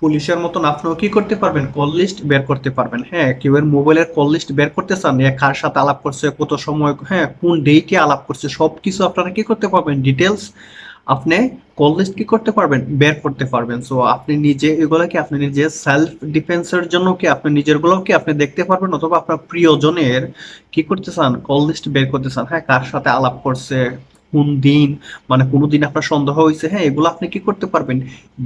পুলিশের মতন আপনিও কি করতে পারবেন, কল লিস্ট বের করতে পারবেন। হ্যাঁ, কেউ এর মোবাইলের কল লিস্ট বের করতে চান, কার সাথে আলাপ করছে, কত সময়, হ্যাঁ কোন ডেটে আলাপ করছে, সবকিছু আপনারা কি করতে পারবেন, ডিটেলস আপনি কল লিস্ট কি করতে পারবেন, বের করতে পারবেন। সো আপনি নিজে এগুলা কি আপনি নিজে সেলফ ডিফেন্সের জন্য কি আপনি নিজের গুলো কি আপনি দেখতে পারবেন, অথবা আপনার প্রিয়জনের কি করতে চান, কল লিস্ট বের করতে চান, হ্যাঁ কার সাথে আলাপ করছে, কোন দিন, মানে কোনো দিন আপনার সন্দেহ হয়েছে, হ্যাঁ এগুলো আপনি কি করতে পারবেন,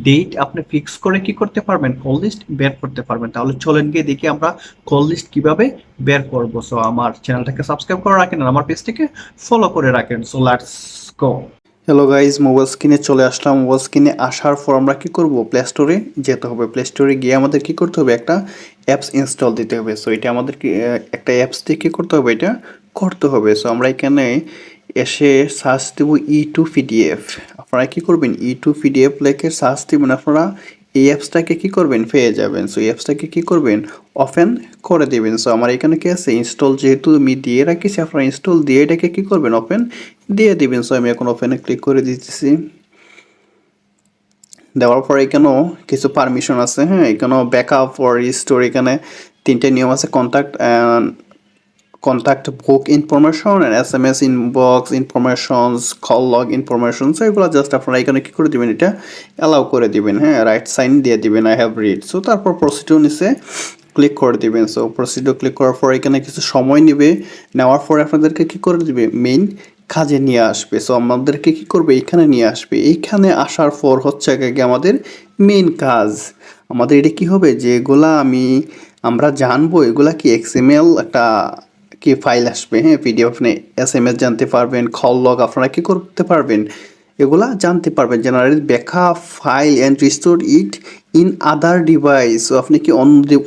ডেট আপনি ফিক্স করে কি করতে পারবেন, কল লিস্ট বের করতে পারবেন। তাহলে চলেন গিয়ে দেখি আমরা কল লিস্ট কিভাবে বের করবো। সো আমার চ্যানেলটাকে সাবস্ক্রাইব করে রাখেন আর আমার পেজটিকে ফলো করে রাখেন। So let's go. Hello guys, mobile স্ক্রিনে চলে আসলাম। মোবাইল স্ক্রিনে আসার পর আমরা কি করব, প্লে স্টোরে যেতে হবে। প্লে স্টোরে গিয়ে আমাদের কি করতে হবে, একটা অ্যাপস ইনস্টল দিতে হবে। সো এটা আমাদের একটা অ্যাপস দিয়ে কি করতে হবে, এটা করতে হবে। সো আমরা এখানে এসে সার্চ দেব ই2পিডিএফ। আপনারা কি করবেন, ই2পিডিএফ লিখে সার্চ দিবেন, আপনারা এই অ্যাপসটাকে কি করবেন, পেয়ে যাবেন। সো এই অ্যাপসটাকে কি করবেন, ওপেন করে দেবেন। সো আমার এখানে কি আছে, ইনস্টল যেহেতু আমি দিয়ে রাখিছি, আপনারা ইনস্টল দিয়ে এটাকে কি করবেন, ওপেন দিয়ে দিবেন। সো আমি এখন ওপেনে ক্লিক করে দিতেছি। দেওয়ার পর এখানেও কিছু পারমিশন আছে, হ্যাঁ এখানেও ব্যাকআপ ফর রিস্টোর, এখানে তিনটে নিয়ম আছে, contact book information and SMS inbox informations, call log information. So এগুলো জাস্ট আপনারা এখানে কি করে দিবেন, এটা অ্যালাউ করে দিবেন, হ্যাঁ রাইট সাইন দিয়ে দিবেন, আই হ্যাভ রিড। সো তারপর প্রসিডিউর নিচে ক্লিক করে দিবেন। সো প্রসিডিউর ক্লিক করার পর এখানে কিছু সময় নেবে, নেওয়ার পরে আপনাদেরকে কি করে দিবে, মেইন কাজে নিয়ে আসবে। সো আমাদেরকে কি করবে, এখানে নিয়ে আসবে। এইখানে আসার পর হচ্ছে আগে আমাদের মেইন কাজ, আমাদের এটা কি হবে, যেগুলা আমরা জানবো এগুলা কি এক্সএমএল একটা কি ফাইল আসবে, হ্যাঁ পিডিএফ আপনি এসএমএস জানতে পারবেন, কল লগ আপনারা কি করতে পারবেন, এগুলা জানতে পারবেন। General backup file and restore it in other device. So আপনি কি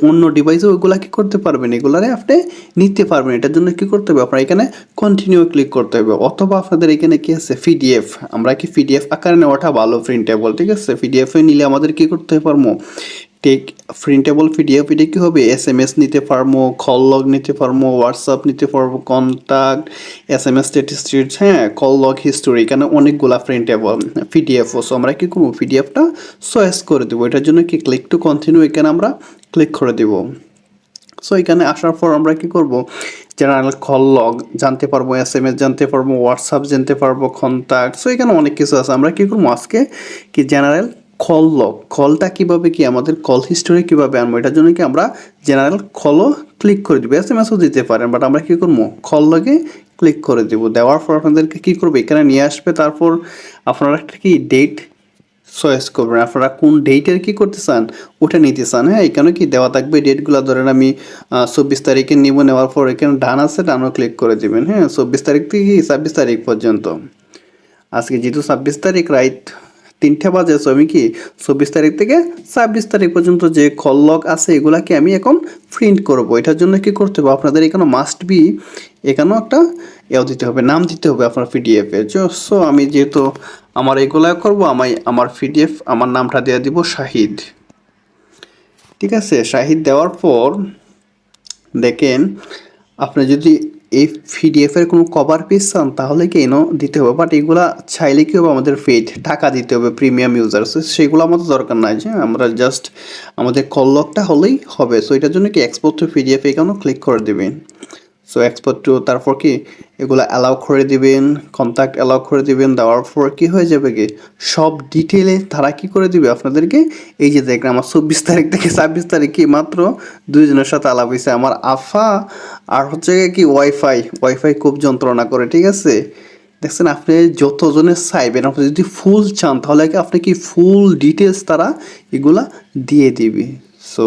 অন্য ডিভাইসে ওইগুলা কি করতে পারবেন, এগুলারে আপনি নিতে পারবেন। এটার জন্য কি করতে হবে, আপনার এখানে কন্টিনিউ ক্লিক করতে হবে, অথবা আপনাদের এখানে কি আছে পিডিএফ, আমরা কি পিডিএফ আকারে নেওয়াটা ভালো, প্রিন্টেবল, ঠিক আছে। পিডিএফ এ নিলে আমাদের কি করতে পারবো, টেক প্রিন্টেবল পিডিএফ, এটা কি হবে, এসএমএস নিতে পারবো, কল লগ নিতে পারবো, হোয়াটসঅ্যাপ নিতে পারবো, কন্ট্যাক্ট, এসএমএস স্ট্যাটিস্টিক্স, হ্যাঁ কল লগ হিস্টোরি, এখানে অনেকগুলা প্রিন্টেবল পিডিএফ। সো আমরা কি করবো, পিডিএফটা চয়েস করে দেবো। এটার জন্য কি ক্লিক টু কন্টিনিউ, এখানে আমরা ক্লিক করে দেব। সো এখানে আসার পর আমরা কি করব, জেনারেল কল লগ জানতে পারবো, এসএমএস জানতে পারবো, হোয়াটসঅ্যাপ জানতে পারবো, কন্ট্যাক্ট। সো এখানে অনেক কিছু আছে। আমরা কি করবো আজকে, কি জেনারেল কল লগ, কলটা কিভাবে কি আমাদের কল হিস্টোরি কিভাবে আনবো, এটার জন্য কি আমরা জেনারেল কলও ক্লিক করে দিব, এসএমএসও দিতে পারেন, বাট আমরা কি করবো, কল লগে ক্লিক করে দিব। দেওয়ার পর আপনাদেরকে কি করবো, এখানে নিয়ে আসবে। তারপর আপনারা একটা কি ডেট চয়েস করবেন, আপনারা কোন ডেটের কি করতে চান, ওটা নিতে চান, হ্যাঁ এখানে কি দেওয়া থাকবে ডেটগুলো। ধরেন আমি 24 তারিখে নিব, নেওয়ার পর এখানে ডান আছে, ডানও ক্লিক করে দিবেন, হ্যাঁ 24 তারিখ থেকে 26 তারিখ পর্যন্ত। আজকে যেহেতু 26 তারিখ রাইট 3টে বাজে, সো আমি কি 24 তারিখ থেকে 26 তারিখ পর্যন্ত যে কল লগ আছে এগুলাকে আমি এখন প্রিন্ট করব। এটার জন্য কি করতে হবে, আপনাদের এখানে মাস্ট বি এখানেও একটা দিতে হবে, নাম দিতে হবে আপনার পিডিএফ এর। সো আমি যেহেতু আমার এগুলা করবো, আমার পিডিএফ আমার নামটা দিয়ে দিব শাহিদ, ঠিক আছে। শাহিদ দেওয়ার পর দেখেন, আপনি যদি এই পিডিএফ এর কোনো কভার পেজ চান তাহলে কি এনো দিতে হবে, বাট এগুলা চাইলে কি হবে, আমাদের পেড টাকা দিতে হবে, প্রিমিয়াম ইউজার্স, সেগুলো আমাদের দরকার নাই, যে আমরা জাস্ট আমাদের কল লগটা হলেই হবে। সো এটার জন্য কি এক্সপোর্ট টু পিডিএফ এখানেও ক্লিক করে দেবেন। সো এক্সপোর্ট টু, তারপর কি এগুলো অ্যালাউ করে দিবেন, কন্ট্যাক্ট অ্যালাউ করে দিবেন। দেওয়ার পর কি হয়ে যাবে, কি সব ডিটেলে তারা কি করে দিবে আপনাদেরকে, এই যে দেখেন আমার 24 তারিখ থেকে 26 তারিখ কি মাত্র 2 জনের সাথে আলাপ হয়েছে, আমার আফা আর হচ্ছে কি ওয়াইফাই খুব যন্ত্রণা করে, ঠিক আছে। দেখছেন, আপনি যতজনের চাইবেন, আপনি যদি ফুল চান তাহলে কি আপনি কি ফুল ডিটেলস তারা এগুলা দিয়ে দিবে। সো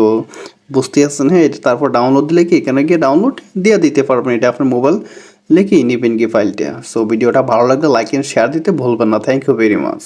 বুঝতে পারছেন, হ্যাঁ এটা তারপর ডাউনলোড দিলে কি এখানে গিয়ে ডাউনলোড দিয়ে দিতে পারবেন, এটা আপনার মোবাইল লিখেই নেবেন কি ফাইলটা। সো ভিডিওটা ভালো লাগলে লাইক এন্ড শেয়ার দিতে ভুলবেন না। Thank you very much.